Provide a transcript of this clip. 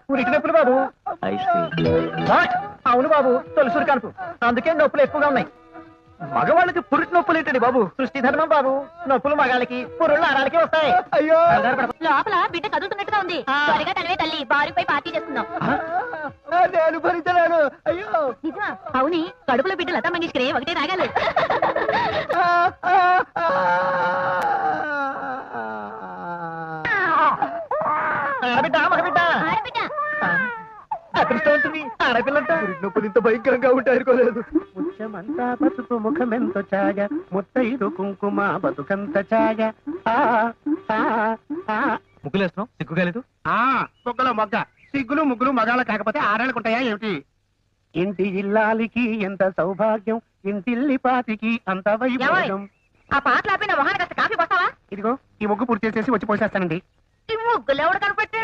పురిటి నొప్పులు బాబు. అవును బాబు, తొలసూరు కనుపు, అందుకే నొప్పులు ఎక్కువగా ఉన్నాయి. మగవాళ్ళకి పురిటి నొప్పులు ఏంటండి బాబు? సృష్టి ధర్మం బాబు. నొప్పులు మగాళ్ళకి, పురుళ్ళు ఆడాలకి వస్తాయి. అయ్యో, లోపల బిడ్డ కదులుతున్నట్టుగా ఉంది. త్వరగా తనవే తల్లి, బారుపై పార్టీ చేస్తున్నాం. నేను భరించలేను. అయ్యో, నిజమా? అవుని, కడుపులో బిడ్డ లతా మంగేష్కరే ఒకటే రాగాలి. ఆడబిడ్డ మగబిడ్డ అదృష్టవంతుని. ఆడపిల్లంతా నొప్పులు ఇంత భయంకరంగా ఉంటాయి అనుకోలేదు. ముత్యమంతా బతుకు ముఖమెంతో చాగ, ముత్తైదు కుంకుమ బతుకంత చాగ. ముగ్గులేస్తున్నాం, సిగ్గుగాలేదు. మొగ్గలో మొగ్గ, సిగ్గులు ముగ్గులు మగాళ్ళ కాకపోతే ఆడాళ్ళకుంటాయా ఏమిటి? ఇంటి ఇల్లాలికి ఎంత సౌభాగ్యం, ఇంటిల్లి పాతికి అంత వైభోగం. ఆ పాటలు ఆపి నా మొహానికి కాస్త కాఫీ పోస్తావా? ఇదిగో ఈ ముగ్గు పూర్తి చేసేసి వచ్చి పోసేస్తానండి. ఈ ముగ్గులు ఎవడు కనపట్టి